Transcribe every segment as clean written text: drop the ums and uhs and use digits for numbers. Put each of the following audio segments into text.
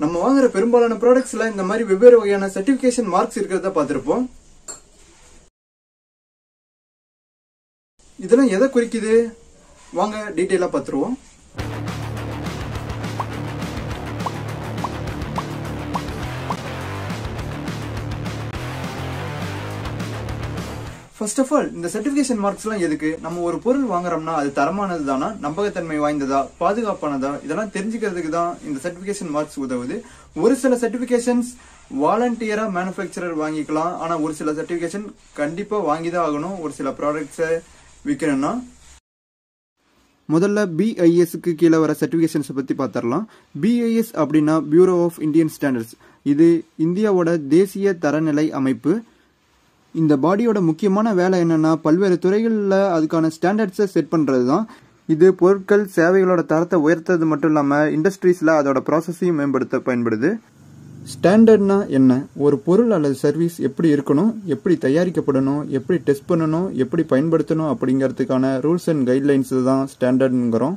நம்ம வாங்குற பெரும்பாலான ப்ராடக்ட்ஸ்ல இந்த மாதிரி வெவ்வேறு வகையான சர்டிபிகேஷன் மார்க்ஸ் இருக்கிறத பார்த்திருப்போம். இதெல்லாம் எதை குறிக்குது? வாங்க டீடைலா பார்த்துருவோம். ஃபர்ஸ்ட் ஆஃப் ஆல், இந்த சர்டிபிகேஷன் மார்க்ஸ் எல்லாம் எதுக்கு? நம்ம ஒரு பொருள் வாங்குறோம்னா அது தரமானது தானா, நம்பகத்தன்மை வாய்ந்ததா, பாதுகாப்பானதா, இதெல்லாம் தெரிஞ்சுக்கிறதுக்கு தான் இந்த சர்டிபிகேஷன் மார்க்ஸ் உதவுது. ஒரு சில சர்டிபிகேஷன்ஸ் வாலண்டியரா மேனுஃபேக்சரர் வாங்கிக்கலாம். ஆனா ஒரு சில சர்டிபிகேஷன் கண்டிப்பா வாங்கிதான் ஆகணும் ஒரு சில ப்ராடக்ட்ஸை விற்கணும்னா. முதல்ல BISக்கு கீழே வர சர்டிபிகேஷன்ஸை பத்தி பார்த்துடலாம். BIS அப்படின்னா பியூரோ ஆஃப் இந்தியன் ஸ்டாண்டர்ட்ஸ். இது இந்தியாவோட தேசிய தரநிலை அமைப்பு. இந்த பாடியோட முக்கியமான வேலை என்னன்னா பல்வேறு துறைகளில் அதுக்கான ஸ்டாண்டர்ட்ஸை செட் பண்ணுறது தான். இது பொருட்கள் சேவைகளோட தரத்தை உயர்த்தது மட்டும் இல்லாமல் இண்டஸ்ட்ரீஸில் அதோட ப்ராசஸையும் மேம்படுத்த பயன்படுது. ஸ்டாண்டர்ட்னா என்ன? ஒரு பொருள் அல்லது சர்வீஸ் எப்படி இருக்கணும், எப்படி தயாரிக்கப்படணும், எப்படி டெஸ்ட் பண்ணணும், எப்படி பயன்படுத்தணும் அப்படிங்கிறதுக்கான ரூல்ஸ் அண்ட் கைட்லைன்ஸ் தான் ஸ்டாண்டர்ட்ங்கிறோம்.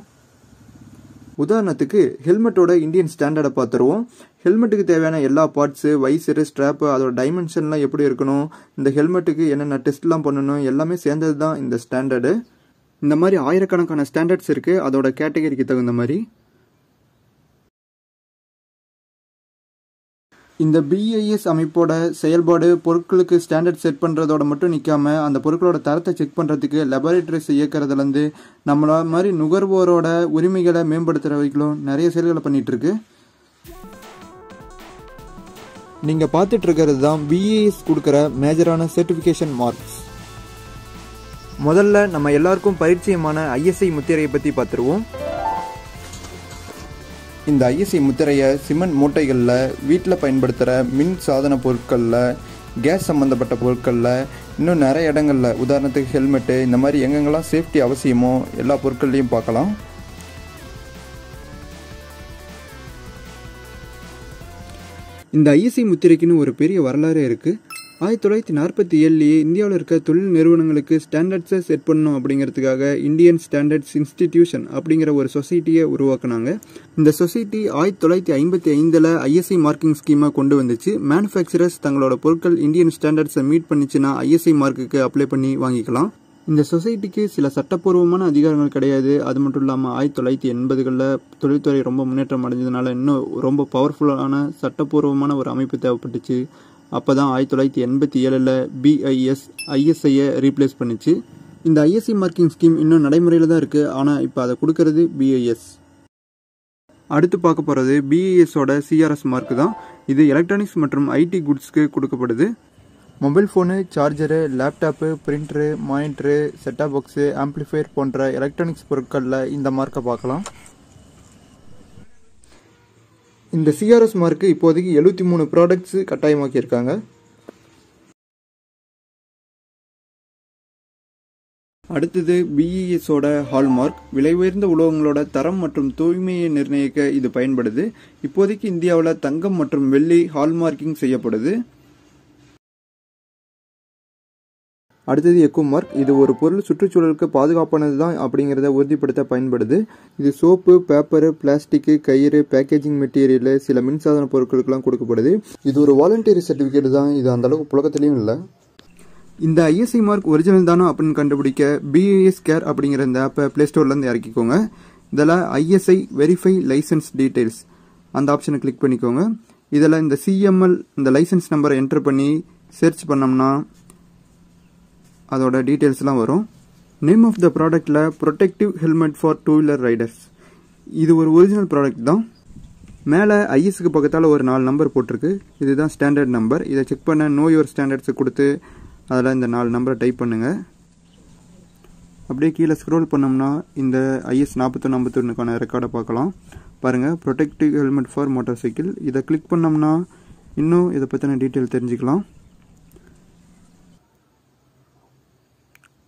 உதாரணத்துக்கு ஹெல்மெட்டோட இந்தியன் ஸ்டாண்டர்டை பார்த்துருவோம். ஹெல்மெட்டுக்கு தேவையான எல்லா பார்ட்ஸு, வைசரு, ஸ்ட்ராப்பு, அதோட டைமென்ஷன்லாம் எப்படி இருக்கணும், இந்த ஹெல்மெட்டுக்கு என்னென்ன டெஸ்ட்லாம் பண்ணணும், எல்லாமே சேர்ந்தது தான் இந்த ஸ்டாண்டர்டு. இந்த மாதிரி ஆயிரக்கணக்கான ஸ்டாண்டர்ட்ஸ் இருக்குது அதோட கேட்டகரிக்கு தகுந்த மாதிரி. இந்த BIS அமைப்போட செயல்பாடு பொருட்களுக்கு ஸ்டாண்டர்ட் செட் பண்ணுறதோட மட்டும் நிற்காம அந்த பொருட்களோட தரத்தை செக் பண்ணுறதுக்கு லெபார்டரிஸ் இயக்கிறதுலேருந்து நம்மள மாதிரி நுகர்வோரோட உரிமைகளை மேம்படுத்துகிற வரைக்கும் நிறைய செயல்களை பண்ணிட்டு இருக்கு. நீங்கள் பார்த்துட்டு இருக்கிறது தான் BIS கொடுக்குற மேஜரான சர்டிஃபிகேஷன் மார்க்ஸ். முதல்ல நம்ம எல்லாருக்கும் பரிச்சயமான ISI முத்திரையை பற்றி பார்த்துருவோம். இந்த ISI முத்திரையை சிமெண்ட் மூட்டைகளில், வீட்டில் பயன்படுத்துகிற மின் சாதன பொருட்களில், கேஸ் சம்மந்தப்பட்ட பொருட்களில், இன்னும் நிறைய இடங்களில், உதாரணத்துக்கு ஹெல்மெட்டு, இந்த மாதிரி எங்கெங்கெல்லாம் சேஃப்டி அவசியமோ எல்லா பொருட்கள்லையும் பார்க்கலாம். இந்த ISI முத்திரைக்குன்னு ஒரு பெரிய வரலாறு இருக்குது. 1947 இந்தியாவில் இருக்க தொழில் நிறுவனங்களுக்கு ஸ்டாண்டர்ட்ஸை செட் பண்ணணும் அப்படிங்கிறதுக்காக இந்தியன் ஸ்டாண்டர்ட்ஸ் இன்ஸ்டிடியூஷன் அப்படிங்கிற ஒரு சொசைட்டியை உருவாக்குனாங்க. இந்த சொசைட்டி 1955 ISI மார்க்கிங் ஸ்கீமை கொண்டு வந்துச்சு. மேனுஃபேக்சரர்ஸ் தங்களோட பொருட்கள் இந்தியன் ஸ்டாண்டர்ட்ஸை மீட் பண்ணிச்சுன்னா ISI மார்க்குக்கு அப்ளை பண்ணி வாங்கிக்கலாம். இந்த சொசைட்டிக்கு சில சட்டப்பூர்வமான அதிகாரங்கள் கிடையாது. அது மட்டும் இல்லாமல் 1980களில் தொழில்துறை ரொம்ப முன்னேற்றம் அடைஞ்சதுனால இன்னும் ரொம்ப பவர்ஃபுல்லான சட்டப்பூர்வமான ஒரு அமைப்பு தேவைப்பட்டுச்சு. அப்போ தான் 1987 BIS ISIயை ரீப்ளேஸ் பண்ணிச்சு. இந்த ISI மார்க்கிங் ஸ்கீம் இன்னும் நடைமுறையில் தான் இருக்குது. ஆனால் இப்போ அதை கொடுக்கறது BIS. அடுத்து பார்க்க போகிறது BISோட CRS மார்க் தான். இது எலக்ட்ரானிக்ஸ் மற்றும் IT குட்ஸ்க்கு கொடுக்கப்படுது. Mobile phone, charger, laptop, printer, monitor, set top box, amplifier போன்ற எலக்ட்ரானிக்ஸ் பொருட்களில் இந்த மார்க்கை பார்க்கலாம். இந்த CRS மார்க்கு இப்போதைக்கு 73 ப்ராடக்ட்ஸு கட்டாயமாக்கியிருக்காங்க. அடுத்தது BISோட ஹால்மார்க். விலை உயர்ந்த உலோகங்களோட தரம் மற்றும் தூய்மையை நிர்ணயிக்க இது பயன்படுது. இப்போதைக்கு இந்தியாவில் தங்கம் மற்றும் வெள்ளி ஹால்மார்க்கிங் செய்யப்படுது. அடுத்தது எக்கோ மார்க். இது ஒரு பொருள் சுற்றுச்சூழலுக்கு பாதுகாப்பானது தான் அப்படிங்கிறத உறுதிப்படுத்த பயன்படுது. இது சோப்பு, பேப்பரு, பிளாஸ்டிக்கு, கயிறு, பேக்கேஜிங் மெட்டீரியல், சில மின்சாதன பொருட்களுக்கெல்லாம் கொடுக்கப்படுது. இது ஒரு வாலண்டியரி சர்டிஃபிகேட் தான். இது அந்த அளவுக்கு புழக்கத்திலையும் இல்லை. இந்த ISI மார்க் ஒரிஜினல் தானோ அப்படின்னு கண்டுபிடிக்க BIS கேர் அப்படிங்கிற இந்த ஆப்பை பிளே ஸ்டோர்லேருந்து இறக்கிக்கோங்க. இதில் ISI வெரிஃபை லைசன்ஸ் டீட்டெயில்ஸ் அந்த ஆப்ஷனை கிளிக் பண்ணிக்கோங்க. இதில் இந்த CML இந்த லைசன்ஸ் நம்பரை என்டர் பண்ணி சர்ச் பண்ணோம்னா அதோட டீட்டெயில்ஸ்லாம் வரும். நேம் ஆஃப் த ப்ராடக்டில் protective helmet for two wheeler riders. இது ஒரு ஒரிஜினல் ப்ராடக்ட் தான். மேலே ISக்கு பக்கத்தால் ஒரு 4 நம்பர் போட்டிருக்கு. இதுதான் ஸ்டாண்டர்ட் நம்பர். இதை செக் பண்ண நோ யுவர் ஸ்டாண்டர்ட்ஸை கொடுத்து அதில் இந்த 4 நம்பரை டைப் பண்ணுங்கள். அப்படியே கீழே ஸ்க்ரோல் பண்ணோம்னா இந்த IS 4151க்கான ரெக்கார்டை பார்க்கலாம். பாருங்கள், protective helmet for motor cycle. இதை கிளிக் பண்ணோம்னா இன்னும் இதை பற்றின டீட்டெயில் தெரிஞ்சுக்கலாம்.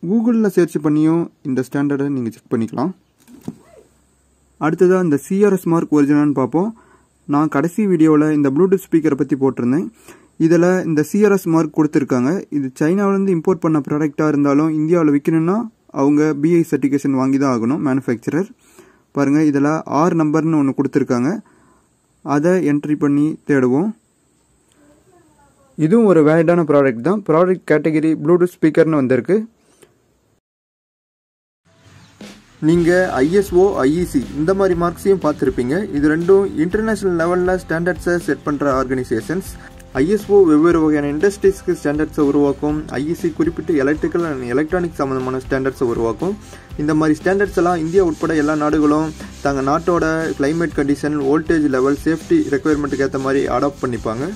கூகுளில் சர்ச் பண்ணியும் இந்த ஸ்டாண்டர்டை நீங்கள் செக் பண்ணிக்கலாம். அடுத்ததாக இந்த CRS மார்க் ஒரிஜினல்னு பார்ப்போம். நான் கடைசி வீடியோவில் இந்த ப்ளூடூத் ஸ்பீக்கரை பற்றி போட்டிருந்தேன். இதில் இந்த CRS மார்க் கொடுத்துருக்காங்க. இது சைனாவிலேருந்து இம்போர்ட் பண்ண ப்ராடக்டாக இருந்தாலும் இந்தியாவில் விற்கணும்னா அவங்க BI சர்டிஃபிகேஷன் வாங்கி தான் ஆகணும் மேனுஃபேக்சரர். பாருங்கள், இதில் R நம்பர்னு ஒன்று கொடுத்துருக்காங்க. அதை என்ட்ரி பண்ணி தேடுவோம். இதுவும் ஒரு வேலிடான ப்ராடக்ட் தான். ப்ராடக்ட் கேட்டகரி ப்ளூடூத் ஸ்பீக்கர்னு வந்திருக்கு. நீங்கள் ஐஎஸ்ஓ ஐஇசி இந்த மாதிரி மார்க்ஸையும் பார்த்துருப்பீங்க. இது ரெண்டும் இன்டர்நேஷ்னல் லெவலில் ஸ்டாண்டர்ட்ஸை செட் பண்ணுற ஆர்கனைசேஷன்ஸ். ஐஎஸ்ஓ வெவ்வேறு வகையான இண்டஸ்ட்ரீஸ்க்கு ஸ்டாண்டர்ட்ஸை உருவாக்கும். ஐஇசி குறிப்பிட்டு எலக்ட்ரிக்கல் அண்ட் எலக்ட்ரானிக் சம்மந்தமான ஸ்டாண்டர்ட்ஸை உருவாக்கும். இந்த மாதிரி ஸ்டாண்டர்ட்ஸ் எல்லாம் இந்தியா உட்பட எல்லா நாடுகளும் தங்கள் நாட்டோட climate condition, voltage level, safety ரெக்குயர்மெண்ட்டுக்கு ஏற்ற மாதிரி அடாப்ட் பண்ணிப்பாங்க.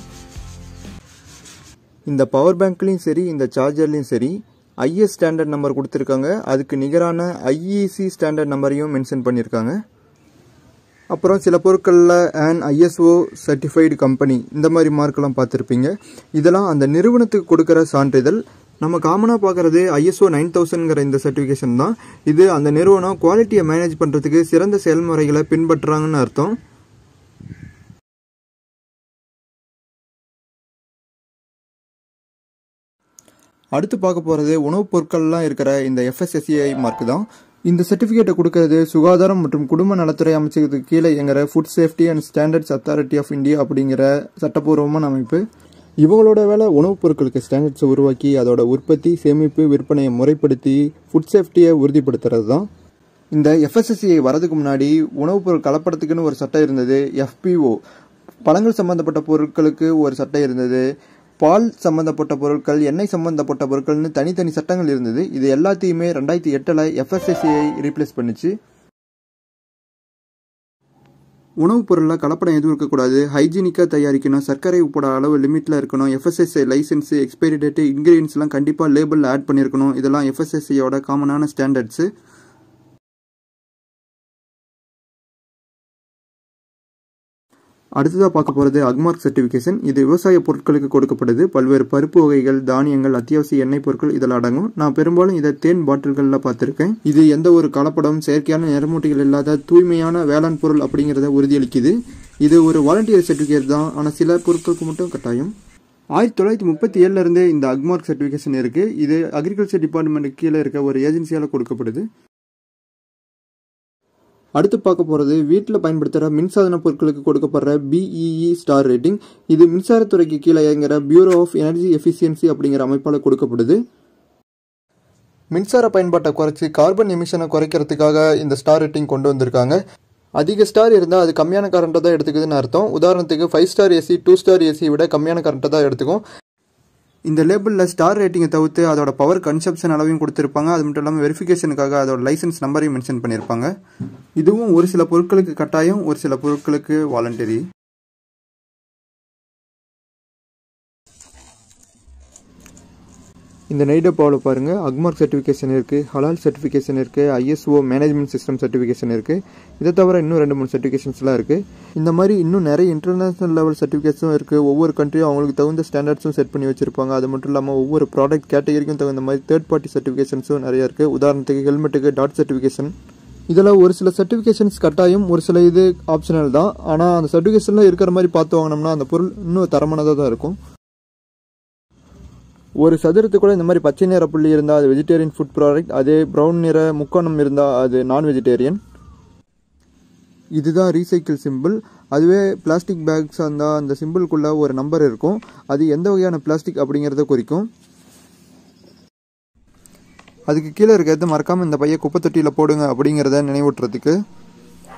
இந்த பவர் பேங்க்லேயும் சரி, இந்த சார்ஜர்லேயும் சரி ஐஎஸ் ஸ்டாண்டர்ட் நம்பர் கொடுத்துருக்காங்க. அதுக்கு நிகரான ஐஇசி ஸ்டாண்டர்ட் நம்பரையும் மென்ஷன் பண்ணியிருக்காங்க. அப்புறம் சில பொருட்களில் அண்ட் ஐஎஸ்ஓ சர்டிஃபைடு கம்பெனி இந்த மாதிரி மார்க்கெல்லாம் பார்த்துருப்பீங்க. இதெல்லாம் அந்த நிறுவனத்துக்கு கொடுக்குற சான்றிதழ். நம்ம காமனாக பார்க்குறது ஐஎஸ்ஓ 9000ங்கிற இந்த சர்டிஃபிகேஷன் தான். இது அந்த நிறுவனம் குவாலிட்டியை மேனேஜ் பண்ணுறதுக்கு சிறந்த செயல்முறைகளை பின்பற்றுறாங்கன்னு அர்த்தம். அடுத்து பார்க்க போகிறது உணவுப் பொருட்கள்லாம் இருக்கிற இந்த FSSAI மார்க் தான். இந்த சர்டிஃபிகேட்டை கொடுக்கறது சுகாதாரம் மற்றும் குடும்ப நலத்துறை அமைச்சகத்துக்கு கீழே இயங்குற food safety and standards authority of India அப்படிங்கிற சட்டப்பூர்வமான அமைப்பு. இவங்களோட வேலை உணவுப் பொருட்களுக்கு ஸ்டாண்டர்ட்ஸை உருவாக்கி அதோட உற்பத்தி, சேமிப்பு, விற்பனையை முறைப்படுத்தி ஃபுட் சேஃப்டியை உறுதிப்படுத்துறது தான். இந்த FSSAI வரதுக்கு முன்னாடி உணவுப் பொருள் கலப்படத்துக்குன்னு ஒரு சட்டம் இருந்தது. FPO பழங்கள் சம்பந்தப்பட்ட பொருட்களுக்கு ஒரு சட்டம் இருந்தது. பால் சம்பந்தப்பட்ட பொருட்கள், எண்ணெய் சம்பந்தப்பட்ட பொருட்கள்னு தனித்தனி சட்டங்கள் இருந்தது. இது எல்லாத்தையுமே 2008 FSSAI ரீப்ளேஸ் பண்ணிச்சு. உணவுப் பொருளில் கலப்படம் எதுவும் இருக்கக்கூடாது, ஹைஜீனிக்காக தயாரிக்கணும், சர்க்கரை உப்போட அளவு லிமிட்டில் இருக்கணும், FSSAI லைசன்ஸு, எக்ஸ்பைரி டேட்டு, இன்க்ரீடியன்ஸ்லாம் கண்டிப்பாக லேபிளில் ஆட் பண்ணியிருக்கணும். இதெல்லாம் FSSAIயோட காமனான ஸ்டாண்டர்ட்ஸு. அடுத்ததாக பார்க்க போகிறது அக்மார்க் சர்டிஃபிகேஷன். இது விவசாய பொருட்களுக்கு கொடுக்கப்படுது. பல்வேறு பருப்பு வகைகள், தானியங்கள், அத்தியாவசிய எண்ணெய் பொருட்கள் இதெல்லாம் அடங்கும். நான் பெரும்பாலும் இதை தேன் பாட்டில்களில் பார்த்துருக்கேன். இது எந்த ஒரு கலப்படம், செயற்கையான நிறமூட்டிகள் இல்லாத தூய்மையான வேளாண் பொருள் அப்படிங்கிறத உறுதியளிக்குது. இது ஒரு வாலண்டியர் சர்டிஃபிகேட் தான், ஆனால் சில பொருட்களுக்கு மட்டும் கட்டாயம். 1937 இந்த அக்மார்க் சர்டிஃபிகேஷன் இருக்குது. இது அக்ரிகல்ச்சர் டிபார்ட்மெண்ட்டுக்கு கீழே இருக்க ஒரு ஏஜென்சியால் கொடுக்கப்படுது. அடுத்து பார்க்க போகிறது வீட்டில் பயன்படுத்துகிற மின்சாதன பொருட்களுக்கு கொடுக்கப்படுற BEE ஸ்டார் ரேட்டிங். இது மின்சாரத்துறைக்கு கீழே இயங்குற பியூரோ ஆஃப் எனர்ஜி எஃபிஷியன்சி அப்படிங்கிற அமைப்பால் கொடுக்கப்படுது. மின்சார பயன்பாட்டை குறைச்சி கார்பன் எமிஷனை குறைக்கிறதுக்காக இந்த ஸ்டார் ரேட்டிங் கொண்டு வந்திருக்காங்க. அதிக ஸ்டார் இருந்தால் அது கம்மியான கரண்ட்டை தான் எடுத்துக்குதுன்னு அர்த்தம். உதாரணத்துக்கு 5 ஸ்டார் ஏசி 2 ஸ்டார் ஏசியை விட கம்மியான கரண்ட்டை தான் எடுத்துக்கும். இந்த லேபிளில் ஸ்டார் ரேட்டிங்கை தவிர்த்து அதோட பவர் கன்சப்ஷன் அளவையும் கொடுத்துருப்பாங்க. அது மட்டும் இல்லாமல் வெரிஃபிகேஷனுக்காக அதோட லைசன்ஸ் நம்பரையும் மென்ஷன் பண்ணியிருப்பாங்க. இதுவும் ஒரு சில பொருட்களுக்கு கட்டாயம், ஒரு சில பொருட்களுக்கு வாலண்டரி. இந்த நெய்டப்பாவில் பாருங்கள், அக்மார்க் சர்டிஃபிகேஷன் இருக்குது, ஹலால் சர்டிஃபிகேஷன் இருக்குது, ISO மேனேஜ்மெண்ட் சிஸ்டம் சர்டிஃபிகேஷன் இருக்குது. இதை தவிர இன்னும் 2-3 சர்டிஃபிகேஷன்ஸ்லாம் இருக்குது. இந்த மாதிரி இன்னும் நிறைய இன்டர்நேஷனல் லெவல் சர்டிஃபிகேட்ஸும் இருக்குது. ஒவ்வொரு கண்ட்ரியும் அவங்களுக்கு தகுந்த ஸ்டாண்டர்ட்ஸும் செட் பண்ணி வச்சுருப்பாங்க. அது மட்டும் இல்லாமல் ஒவ்வொரு ப்ராடக்ட் கேட்டகரிக்கும் தகுந்த மாதிரி தேர்ட் பார்ட்டி சர்டிஃபிகேஷன்ஸும் நிறையா இருக்குது. உதாரணத்துக்கு ஹெல்மெட்டுக்கு டாட் சர்டிஃபிகேஷன். இதில் ஒரு சில சர்டிஃபிகேஷன்ஸ் கட்டாயம், ஒரு சில இது ஆப்ஷனல் தான். ஆனால் அந்த சர்டிஃபிகேஷனில் இருக்கிற மாதிரி பார்த்து வாங்கினோம்னா அந்த பொருள் இன்னும் தரமானதாக தான் இருக்கும். ஒரு சதுரத்துக்கு கூட இந்த மாதிரி பச்சை நிற புள்ளி இருந்தால் அது வெஜிடேரியன் ஃபுட் ப்ராடக்ட். அதே ப்ரௌன் நிற முக்கோணம் இருந்தால் அது நான் வெஜிடேரியன். இதுதான் ரீசைக்கிள் சிம்பிள். அதுவே பிளாஸ்டிக் பேக்ஸ் இருந்தால் அந்த சிம்பிளுக்குள்ளே ஒரு நம்பர் இருக்கும். அது எந்த வகையான பிளாஸ்டிக் அப்படிங்கிறத குறிக்கும். அதுக்கு கீழே இருக்கிறது மறக்காமல் இந்த பையை குப்பை தொட்டியில் போடுங்க அப்படிங்கிறத நினைவூட்டுறதுக்கு.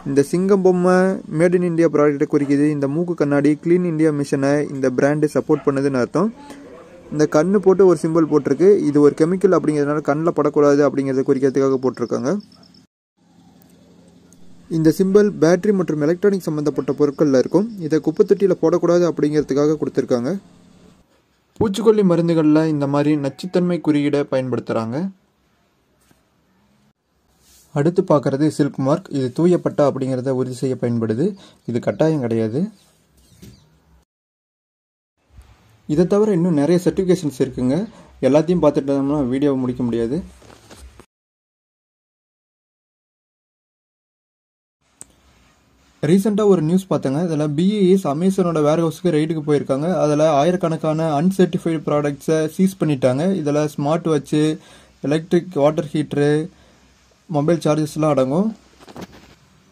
இந்த சிங்கம் பொம்மை மேட் இன் இந்தியா ப்ராடக்டை குறிக்குது. இந்த மூக்கு கண்ணாடி க்ளீன் இந்தியா மிஷனை இந்த பிராண்டு சப்போர்ட் பண்ணுதுன்னு அர்த்தம். இந்த கண்ணு போட்டு ஒரு சிம்பிள் போட்டிருக்கு. இது ஒரு கெமிக்கல் அப்படிங்கிறதுனால கண்ணில் படக்கூடாது அப்படிங்கிறத குறிக்கிறதுக்காக போட்டிருக்காங்க. இந்த சிம்பிள் பேட்டரி மற்றும் எலக்ட்ரானிக் சம்மந்தப்பட்ட பொருட்களில் இருக்கும். இதை குப்பை தொட்டியில் போடக்கூடாது அப்படிங்கிறதுக்காக கொடுத்துருக்காங்க. பூச்சிக்கொல்லி மருந்துகளில் இந்த மாதிரி நச்சுத்தன்மை குறியீடை பயன்படுத்துகிறாங்க. அடுத்து பார்க்குறது சில்க் மார்க். இது தூயப்பட்டா அப்படிங்கிறத உறுதி செய்ய பயன்படுது. இது கட்டாயம் கிடையாது. இதை தவிர இன்னும் நிறைய சர்டிஃபிகேஷன்ஸ் இருக்குங்க. எல்லாத்தையும் பார்த்துட்டோம்னா வீடியோவை முடிக்க முடியாது. ரீசெண்டாக ஒரு நியூஸ் பார்த்தேங்க. இதில் BES அமேசானோட வேர் ஹவுஸுக்கு ரைடுக்கு போயிருக்காங்க. அதில் ஆயிரக்கணக்கான அன்சர்டிஃபைடு ப்ராடக்ட்ஸை சீஸ் பண்ணிட்டாங்க. இதில் smart watch, electric water heater, mobile சார்ஜஸ்லாம் அடங்கும்.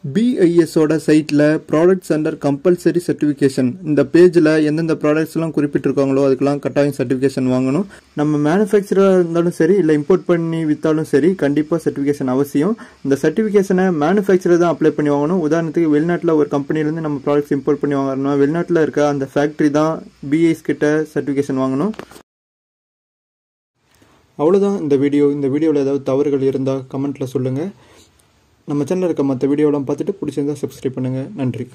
BISோட சைட்டில் ப்ராடக்ட்ஸ் அண்டர் கம்பல்சரி சர்டிஃபிகேஷன் இந்த பேஜில் எந்தெந்த ப்ராடக்ட்ஸ்லாம் குறிப்பிட்டிருக்காங்களோ அதுக்கெல்லாம் கட்டாயம் சர்டிஃபிகேஷன் வாங்கணும். நம்ம மேனுஃபேக்சராக இருந்தாலும் சரி இல்லை இம்போர்ட் பண்ணி விற்றாலும் சரி கண்டிப்பாக சர்டிஃபிகேஷன் அவசியம். இந்த சர்டிஃபிகேஷனை மேனுஃபேக்சரர் தான் அப்ளை பண்ணி வாங்கணும். உதாரணத்துக்கு வெளிநாட்டில் ஒரு கம்பெனிலேருந்து நம்ம ப்ராடக்ட்ஸ் இம்போர்ட் பண்ணி வாங்கணும்னா வெளிநாட்டில் இருக்க அந்த ஃபேக்ட்ரி தான் BIS கிட்ட சர்டிஃபிகேஷன் வாங்கணும். அவ்வளோதான் இந்த வீடியோவில் ஏதாவது தவறுகள் இருந்தால் கமெண்ட்டில் சொல்லுங்கள். நம்ம சேனலில் இருக்க மற்ற வீடியோலாம் பார்த்துட்டு பிடிச்சிருந்தா சப்ஸ்கிரைப் பண்ணுங்கள். நன்றி.